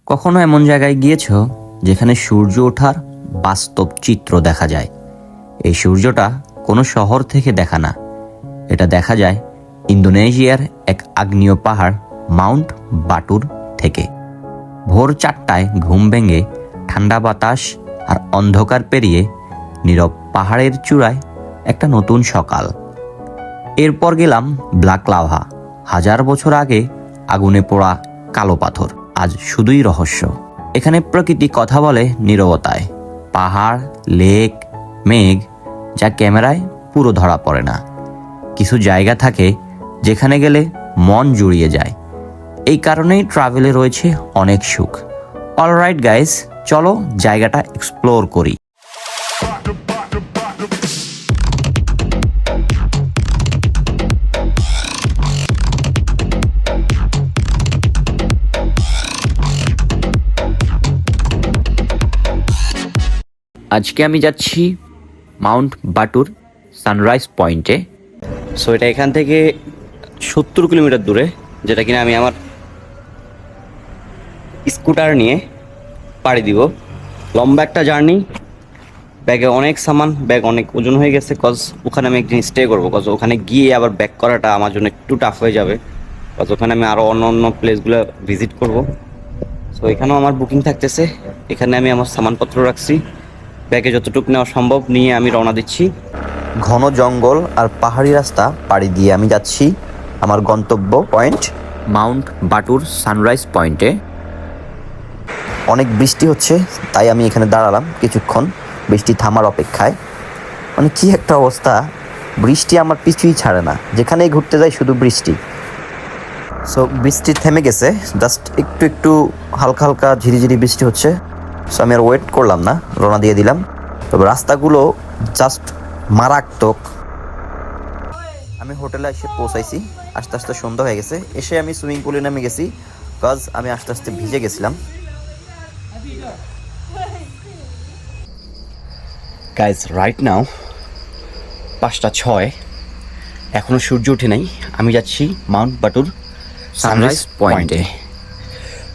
কখনো এমন জায়গায় গিয়েছো যেখানে সূর্য ওঠার বাস্তব চিত্র দেখা যায়? এই সূর্যটা কোনো শহর থেকে দেখা না, এটা দেখা যায় ইন্দোনেশিয়ার এক আগ্নেয় পাহাড় মাউন্ট বাটুর থেকে। ভোর 4টায় ঘুম ভেঙে ঠান্ডা বাতাস আর অন্ধকার পেরিয়ে নীরব পাহাড়ের চূড়ায় একটা নতুন সকাল। এরপর গেলাম ব্ল্যাক লাভা, 1000 বছর আগে আগুনে পোড়া কালো পাথর, আজ শুধুই রহস্য। এখানে প্রকৃতি কথা বলে নীরবতায়, পাহাড়, লেক, মেঘ, যা ক্যামেরায় পুরো ধরা পড়ে না। কিছু জায়গা থাকে যেখানে গেলে মন জুড়িয়ে যায়। এই কারণেই ট্রাভেলে রয়েছে অনেক সুখ। অলরাইট গাইস, চলো জায়গাটা এক্সপ্লোর করি। আজকে আমি যাচ্ছি মাউন্ট বাটুর সানরাইজ পয়েন্টে। সো এটা এখান থেকে 70 কিলোমিটার দূরে, যেটা কিনা আমি আমার স্কুটার নিয়ে পাড়ি দিব। লম্বা একটা জার্নি, ব্যাগে অনেক সামান, ব্যাগ অনেক ওজন হয়ে গেছে, কজ ওখানে আমি একদিন স্টে করবো। কজ ওখানে গিয়ে আবার ব্যাক করাটা আমার জন্য একটু টাফ হয়ে যাবে, কজ ওখানে আমি আরও অন্য অন্য প্লেসগুলো ভিজিট করব। সো এখানেও আমার বুকিং থাকতেছে, এখানে আমি আমার সামানপত্র রাখছি, ব্যাগে যতটুকু নেওয়া সম্ভব নিয়ে আমি রওনা দিচ্ছি। ঘন জঙ্গল আর পাহাড়ি রাস্তা পাড়ি দিয়ে আমি যাচ্ছি আমার গন্তব্য পয়েন্ট মাউন্ট বাটুর সানরাইজ পয়েন্টে। অনেক বৃষ্টি হচ্ছে, তাই আমি এখানে দাঁড়ালাম কিছুক্ষণ বৃষ্টি থামার অপেক্ষায়। মানে কি একটা অবস্থা, বৃষ্টি আমার পিছুই ছাড়ে না, যেখানেই ঘুরতে যাই শুধু বৃষ্টি। সো বৃষ্টি থেমে গেছে, জাস্ট একটু একটু হালকা হালকা ঝিরিঝিরি বৃষ্টি হচ্ছে। সো আমি আর ওয়েট করলাম না, রওনা দিয়ে দিলাম। তবে রাস্তাগুলো জাস্ট মারাত্মক। আমি হোটেলে এসে পৌঁছাইছি, আস্তে আস্তে সন্ধ্যা হয়ে গেছে। এসে আমি সুইমিং পুলে নেমে গেছি, কজ আমি আস্তে আস্তে ভিজে গেছিলাম। গাইজ রাইট নাও 5:06, এখনও সূর্য ওঠে নাই। আমি যাচ্ছি মাউন্ট বাটুর সানরাইজ পয়েন্টে।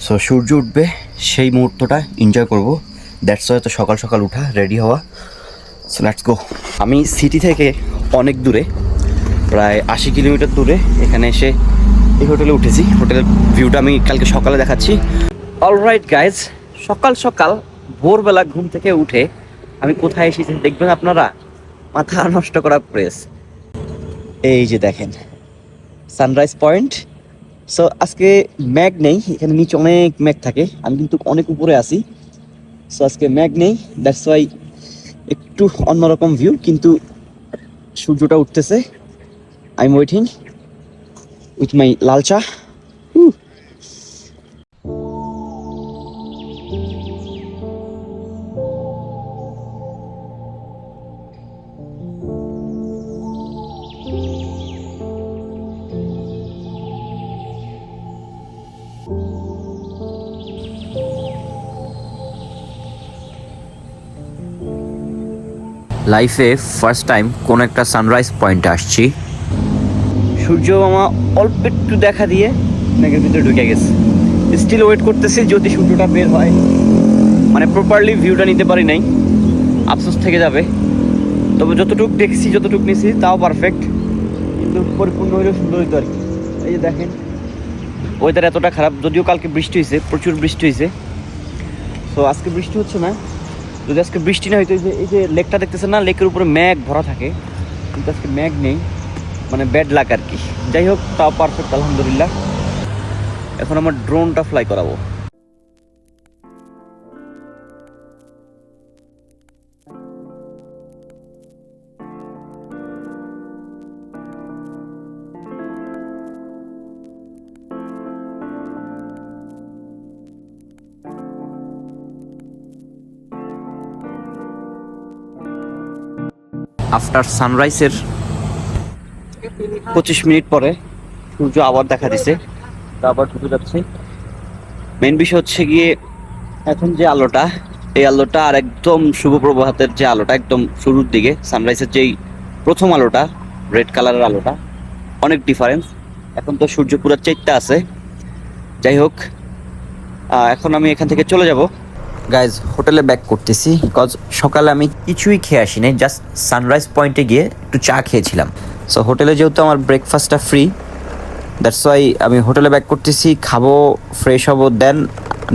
সো সূর্য উঠবে, সেই মুহূর্তটা এনজয় করব। দ্যাটস হয়তো সকাল সকাল উঠা, রেডি হওয়া। সো লেটস গো। আমি সিটি থেকে অনেক দূরে, প্রায় 80 কিলোমিটার দূরে এখানে এসে এই হোটেলে উঠেছি। হোটেলের ভিউটা আমি কালকে সকালে দেখাচ্ছি। অলরাইট গাইজ, সকাল সকাল ভোরবেলা ঘুম থেকে উঠে আমি কোথায় এসেছি দেখবেন আপনারা, মাথা নষ্ট করা প্রেস। এই যে দেখেন সানরাইজ পয়েন্ট। সো আজকে ম্যাগ নেই, এখানে নিচে অনেক ম্যাগ থাকে, আমি কিন্তু অনেক উপরে আছি। সো আজকে ম্যাগ নেই, দ্যাটস ওয়াই একটু অন্যরকম ভিউ, কিন্তু সূর্যটা উঠতেছে। I am waiting with my লাল চা। লাইফে ফার্স্ট টাইম কোনো একটা সানরাইজ পয়েন্টে আসছি। সূর্য মামা অল্প একটু দেখা দিয়ে মেঘের ভিতরে ঢুকে গেছে। স্টিল ওয়েট করতেছি যদি সূর্যটা বের হয়। মানে প্রপারলি ভিউটা নিতে পারি নাই, আফসোস থেকে যাবে। তবে যতটুকু দেখছি, যতটুকু নিছি তাও পারফেক্ট, কিন্তু পরিপূর্ণ হইলেও সুন্দর হইতো আর কি। এই যে দেখেন ওয়েদার এতটা খারাপ, যদিও কালকে বৃষ্টি হয়েছে, প্রচুর বৃষ্টি হয়েছে। সো আজকে বৃষ্টি হচ্ছে না। যদি আজকে বৃষ্টি না হইতো, এই যে লেকটা দেখতেছেন না, লেকের উপরে ম্যাগ ভরা থাকে, কিন্তু আজকে ম্যাগ নেই, মানে ব্যাড লাক আর কি। যাই হোক, তাও পারফেক্ট আলহামদুলিল্লাহ। এখন আমার ড্রোনটা ফ্লাই করাবো। আফটার সানরাইজের 25 মিনিট পরে সূর্য আবার দেখা দিছে, আবার ঢুকে যাচ্ছে। মেন বিষয় হচ্ছে গিয়ে এখন যে আলোটা, এই আলোটা আর একদম শুভ প্রভাতের যে আলোটা, একদম শুরুর দিকে সানরাইজের যেই প্রথম আলোটা, রেড কালারের আলোটা, অনেক ডিফারেন্স। এখন তো সূর্য পুরো চাইতে আছে। যাই হোক, এখন আমি এখান থেকে চলে যাব। গাইজ হোটেলে ব্যাক করতেছি, বিকজ সকালে আমি কিছুই খেয়ে আসি নাই, জাস্ট সানরাইজ পয়েন্টে গিয়ে একটু চা খেয়েছিলাম। সো হোটেলে যেহেতু আমার ব্রেকফাস্টটা ফ্রি, দ্যাটস ওয়াই আমি হোটেলে ব্যাক করতেছি, খাবো, ফ্রেশ হব, দেন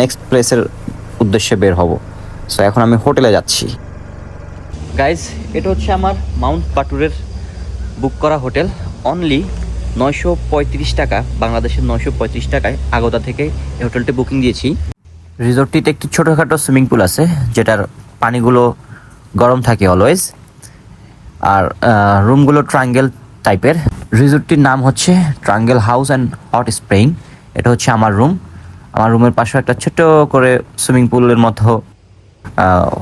নেক্সট প্লেসের উদ্দেশ্যে বের হব। সো এখন আমি হোটেলে যাচ্ছি। গাইজ এটা হচ্ছে আমার মাউন্ট বাটুরের বুক করা হোটেল। অনলি 935 টাকা, বাংলাদেশের 935 টাকায় আগোদা থেকে এই হোটেলটি বুকিং দিয়েছি। রিসোর্টটিতে একটি ছোটোখাটো সুইমিং পুল আছে, যেটার পানিগুলো গরম থাকে অলওয়েজ। আর রুমগুলো ট্রায়াঙ্গেল টাইপের। রিসোর্টটির নাম হচ্ছে triangle house and hot spring. এটা হচ্ছে আমার রুম। আমার রুমের পাশে একটা ছোট করে সুইমিং পুলের মতো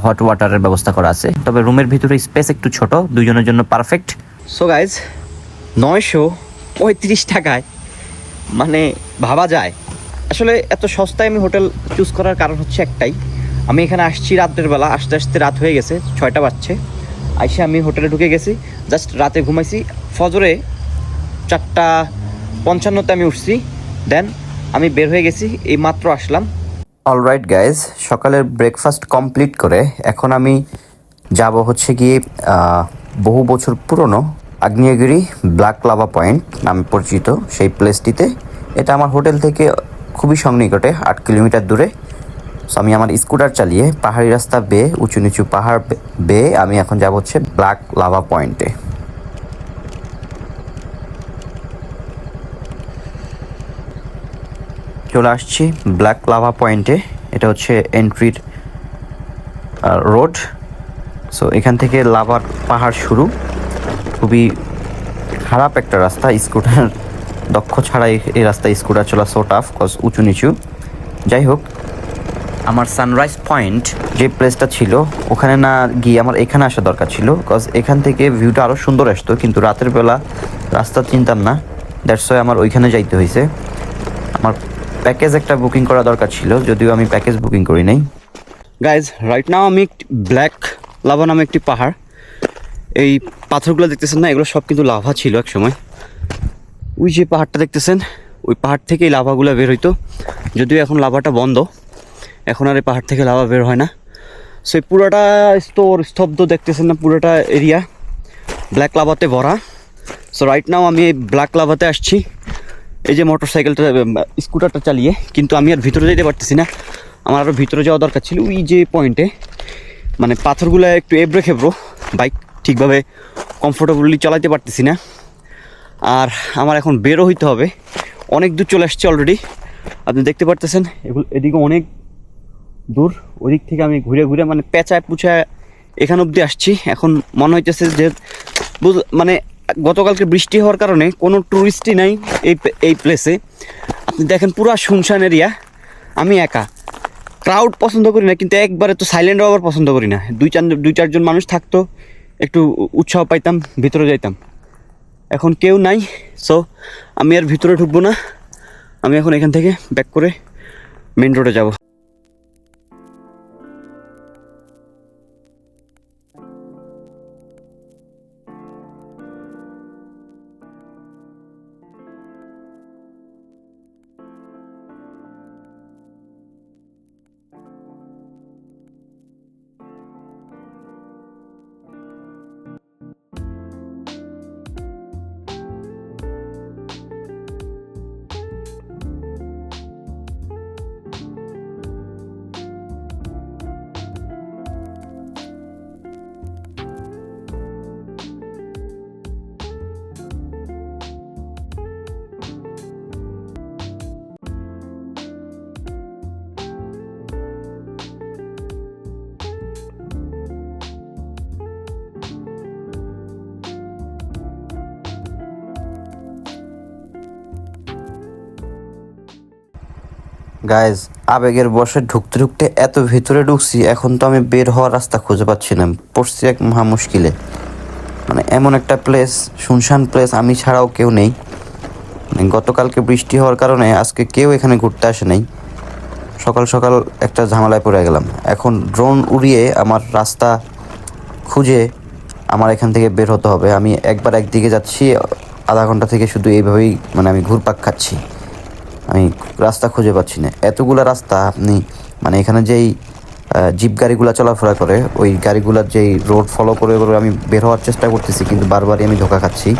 হট ওয়াটারের ব্যবস্থা করা আছে, তবে রুমের ভিতরে স্পেস একটু ছোট, দুইজনের জন্য পারফেক্ট। সো গাইজ 935 টাকায় মানে ভাবা যায়। আসলে এত সস্তায় আমি হোটেল চুজ করার কারণ হচ্ছে একটাই, আমি এখানে আসছি রাতের বেলা, আসতে আসতে রাত হয়ে গেছে, 6টা বাজছে। আইসে আমি হোটেলে ঢুকে গেছি, জাস্ট রাতে ঘুমাইছি, ফজরে 4:55 আমি উঠছি, দেন আমি বের হয়ে গেছি, এই মাত্র আসলাম। অলরাইট গাইজ, সকালের ব্রেকফাস্ট কমপ্লিট করে এখন আমি যাব হচ্ছে গিয়ে বহু বছর পুরনো আগ্নেয়গিরি ব্ল্যাক লাভা পয়েন্ট নামে পরিচিত সেই প্লেসটিতে। এটা আমার হোটেল থেকে খুবই সন্নিকটে, 8 কিলোমিটার দূরে। সো আমি আমার স্কুটার চালিয়ে পাহাড়ি রাস্তা বেয়ে, উঁচু নিচু পাহাড় বেয়ে আমি এখন যাব হচ্ছে ব্ল্যাক লাভা পয়েন্টে। চলে আসছি ব্ল্যাক লাভা পয়েন্টে। এটা হচ্ছে এন্ট্রির রোড। সো এখান থেকে লাভার পাহাড় শুরু। খুবই খারাপ একটা রাস্তা, স্কুটার দক্ষ ছাড়া এই রাস্তায় স্কুটার চলা সো টাফ, কজ উঁচু নিচু। যাই হোক, আমার সানরাইজ পয়েন্ট যে প্লেসটা ছিল ওখানে না গিয়ে আমার এখানে আসা দরকার ছিল, কজ এখান থেকে ভিউটা আরও সুন্দর আসতো, কিন্তু রাতের বেলা রাস্তা চিনতাম না, দ্যাটস ওয়াই আমার ওইখানে যাইতে হয়েছে। আমার প্যাকেজ একটা বুকিং করা দরকার ছিল, যদিও আমি প্যাকেজ বুকিং করি নাই। গাইজ রাইট নাও আমি ব্ল্যাক লাভা নামে একটি পাহাড়, এই পাথরগুলো দেখতেছেন না, এগুলো সব কিন্তু লাভা ছিল এক সময়। ওই যে পাহাড়টা দেখতেছেন, ওই পাহাড় থেকেই লাভাগুলো বের হইতো, যদিও এখন লাভাটা বন্ধ, এখন আর এই পাহাড় থেকে লাভা বের হয় না। সো এই পুরোটা স্তব্ধ দেখতেছেন না, পুরোটা এরিয়া ব্ল্যাক লাভাতে ভরা। সো রাইট নাও আমি এই ব্ল্যাক লাভাতে আসছি, এই যে মোটর সাইকেলটা স্কুটারটা চালিয়ে, কিন্তু আমি আর ভিতরে যেতে পারতেছি না, আমার আরও ভিতরে যাওয়া দরকার ছিল। ওই যে পয়েন্টে মানে পাথরগুলো একটু এবড়ো খেবড়ো, বাইক ঠিকভাবে কমফোর্টেবলি চালাতে পারতেছি না। আর আমার এখন বেরো হইতে হবে, অনেক দূর চলে আসছে অলরেডি, আপনি দেখতে পারতেছেন। এদিকে অনেক দূর, ওদিক থেকে আমি ঘুরে ঘুরে মানে পেঁচায় পুচায় এখান অবধি আসছি। এখন মনে হইতেছে যে মানে গতকালকে বৃষ্টি হওয়ার কারণে কোনো ট্যুরিস্টই নাই এই প্লেসে। আপনি দেখেন পুরা শুনশান এরিয়া, আমি একা। ক্রাউড পছন্দ করি না, কিন্তু একবারে তো সাইলেন্ট আবার পছন্দ করি না। দুই চারজন মানুষ থাকতো, একটু উৎসাহ পাইতাম, ভিতরে যাইতাম। এখন কেউ নাই, সো আমি আর ভিতরে ঢুকবো না, আমি এখন এখান থেকে ব্যাক করে মেন রোডে যাব। গাইজ আবেগের বশে ঢুকতে ঢুকতে এত ভিতরে ঢুকছি, এখন তো আমি বের হওয়ার রাস্তা খুঁজে পাচ্ছি না, পড়ছি এক মহা মুশকিলে। মানে এমন একটা প্লেস, শুনশান প্লেস, আমি ছাড়াও কেউ নেই। মানে গতকালকে বৃষ্টি হওয়ার কারণে আজকে কেউ এখানে ঘুরতে আসে নাই। সকাল সকাল একটা ঝামেলায় পড়ে গেলাম। এখন ড্রোন উড়িয়ে আমার রাস্তা খুঁজে আমার এখান থেকে বের হতে হবে। আমি একবার একদিকে যাচ্ছি, আধা ঘন্টা থেকে শুধু এইভাবেই মানে আমি ঘুরপাক খাচ্ছি। আমি রাস্তা খুঁজে পাচ্ছি না। এতগুলা রাস্তা আপনি মানে এখানে যেই জিপ গাড়িগুলো চলাফেরা করে ওই গাড়িগুলোর যেই রোড ফলো করে করে আমি বের হওয়ার চেষ্টা করতেছি, কিন্তু বারবারই আমি ধোঁকা খাচ্ছি।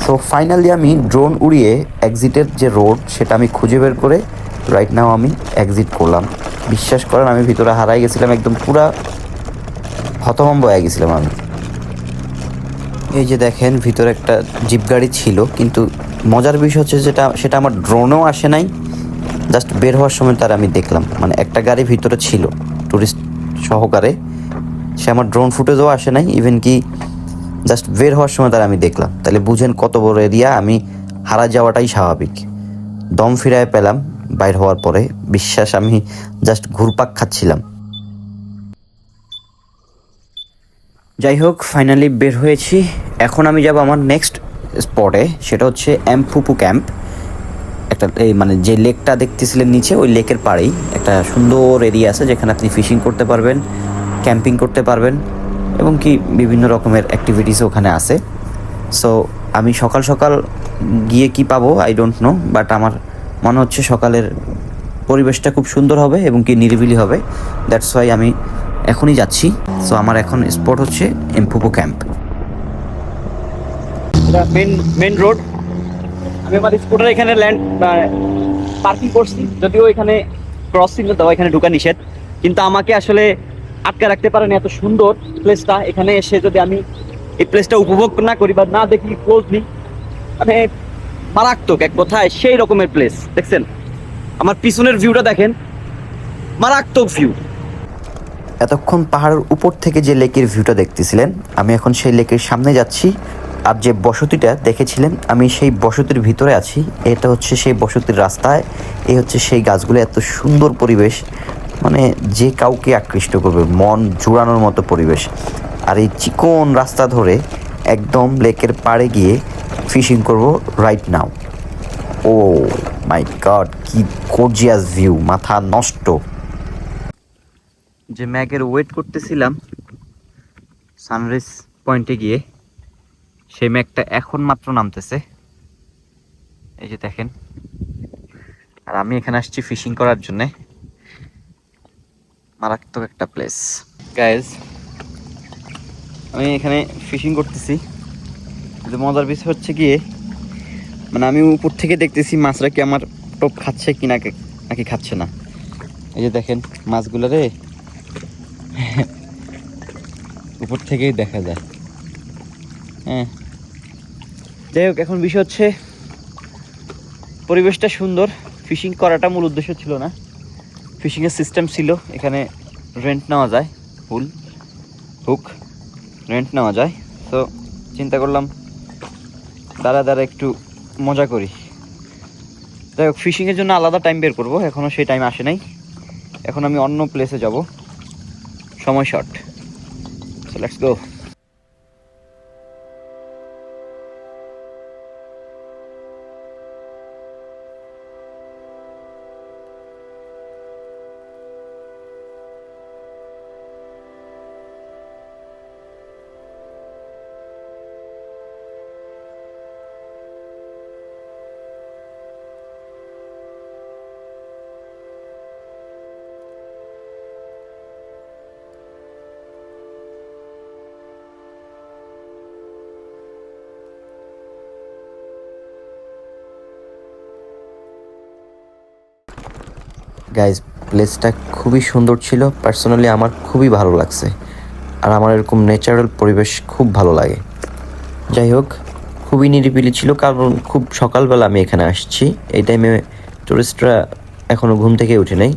সো ফাইনালি আমি ড্রোন উড়িয়ে এক্সিটের যে রোড সেটা আমি খুঁজে বের করে রাইট নাও আমি এক্সিট করলাম। বিশ্বাস করেন আমি ভিতরে হারাই গেছিলাম, একদম পুরা হতভম্ব হয়ে গেছিলাম আমি। এই যে দেখেন ভিতরে একটা জিপ গাড়ি ছিল, কিন্তু মজার বিষয় হচ্ছে সেটা আমার ড্রোনেও আসে নাই। জাস্ট বের হওয়ার সময় তার আমি দেখলাম, মানে একটা গাড়ি ভিতরে ছিল টুরিস্ট সহকারে, সে আমার ড্রোন ফুটেজও আসে নাই। ইভেন কি জাস্ট বের হওয়ার সময় তার আমি দেখলাম। তাহলে বুঝেন কত বড় এরিয়া, আমি হারা যাওয়াটাই স্বাভাবিক। দম ফিরায় পেলাম বাইর হওয়ার পরে, বিশ্বাস আমি জাস্ট ঘুরপাক খাচ্ছিলাম। যাই হোক ফাইনালি বের হয়েছি। এখন আমি যাব আমার নেক্সট স্পটে, সেটা হচ্ছে এমফুপু ক্যাম্প। একটা এই মানে যে লেকটা দেখতেছিলেন নিচে, ওই লেকের পাড়েই একটা সুন্দর এরিয়া আছে যেখানে আপনি ফিশিং করতে পারবেন, ক্যাম্পিং করতে পারবেন এবং কি বিভিন্ন রকমের অ্যাক্টিভিটিসও ওখানে আছে। সো আমি সকাল সকাল গিয়ে কি পাবো আই ডোন্ট নো, বাট আমার মনে হচ্ছে সকালের পরিবেশটা খুব সুন্দর হবে এবং কি নিরিবিলি হবে। দ্যাটস ওয়াই আমি এখনই যাচ্ছি। সো আমার এখন স্পট হচ্ছে এমফুপু ক্যাম্প। এটা মেন রোড। আমি আমার স্কুটার এখানে পার্কিং করছি, যদিও এখানে ক্রস সিগন্যাল দেওয়া, এখানে ঢোকা নিষেধ, কিন্তু আমাকে আসলে আটকে রাখতে পারেনি। এত সুন্দর প্লেসটা, এখানে এসে যদি আমি এই প্লেসটা উপভোগ না করি বা না দেখি ক্লোজলি, মানে মারাত্মক এক কথায় সেই রকমের প্লেস। দেখছেন আমার পিছনের ভিউটা, দেখেন মারাত্মক ভিউ। এতক্ষণ পাহাড়ের উপর থেকে যে লেকের ভিউটা দেখতেছিলেন, আমি এখন সেই লেকের সামনে যাচ্ছি। আর যে বসতিটা দেখেছিলেন, আমি সেই বসতির ভিতরে আছি। এটা হচ্ছে সেই বসতির রাস্তায়, এই হচ্ছে সেই গাছগুলো। এত সুন্দর পরিবেশ, মানে যে কাউকে আকৃষ্ট করবে, মন জুড়ানোর মতো পরিবেশ। আর এই চিকন রাস্তা ধরে একদম লেকের পাড়ে গিয়ে ফিশিং করব রাইট নাও। ও মাই গড, কি গর্জিয়াস ভিউ, মাথা নষ্ট। যে ম্যাগের ওয়েট করতেছিলাম সানরাইজ পয়েন্টে গিয়ে, সেই ম্যাগটা এখন মাত্র নামতেছে, এই যে দেখেন। আর আমি এখানে আসছি ফিশিং করার জন্যে। মারাত্মক একটা প্লেস গাইজ। আমি এখানে ফিশিং করতেছি, কিন্তু মজার বিষয় হচ্ছে গিয়ে মানে আমি উপর থেকে দেখতেছি মাছরা কি আমার টোপ খাচ্ছে কি নাকি খাচ্ছে না। এই যে দেখেন মাছগুলো রে, উপর থেকেই দেখা যায়। হ্যাঁ, যাই হোক এখন বিষয় হচ্ছে পরিবেশটা সুন্দর। ফিশিং করাটা মূল উদ্দেশ্য ছিল না, ফিশিংয়ের সিস্টেম ছিল এখানে রেন্ট নেওয়া যায়, ফুল হুক রেন্ট নেওয়া যায়। তো চিন্তা করলাম দাঁড়া একটু মজা করি। যাই হোক ফিশিংয়ের জন্য আলাদা টাইম বের করবো, এখনও সেই টাইম আসে নাই। এখন আমি অন্য প্লেসে যাব, সময় short. So let's go. Guys প্লেসটা খুবই সুন্দর ছিল, পার্সোনালি আমার খুবই ভালো লাগছে। আর আমার এরকম ন্যাচারাল পরিবেশ খুব ভালো লাগে। যাই হোক খুবই নিরিবিলি ছিল, কারণ খুব সকালবেলা আমি এখানে আসছি। এই টাইমে টুরিস্টরা এখনও ঘুম থেকে উঠে নেই।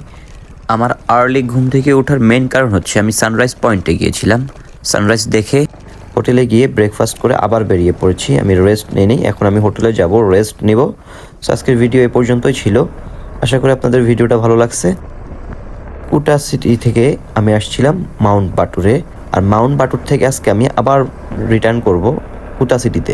আমার আর্লি ঘুম থেকে ওঠার মেন কারণ হচ্ছে আমি সানরাইজ পয়েন্টে গিয়েছিলাম। সানরাইজ দেখে হোটেলে গিয়ে ব্রেকফাস্ট করে আবার বেরিয়ে পড়েছি। আমি রেস্ট নিই, এখন আমি হোটেলে যাব, রেস্ট নেব। সো আজকের ভিডিও এ পর্যন্তই ছিল। আশা করি আপনাদের ভিডিওটা ভালো লাগছে। কুটা সিটি থেকে আমি আসছিলাম মাউন্ট বাটুরে, আর মাউন্ট বাটুর থেকে আজকে আমি আবার রিটার্ন করব কুটা সিটিতে।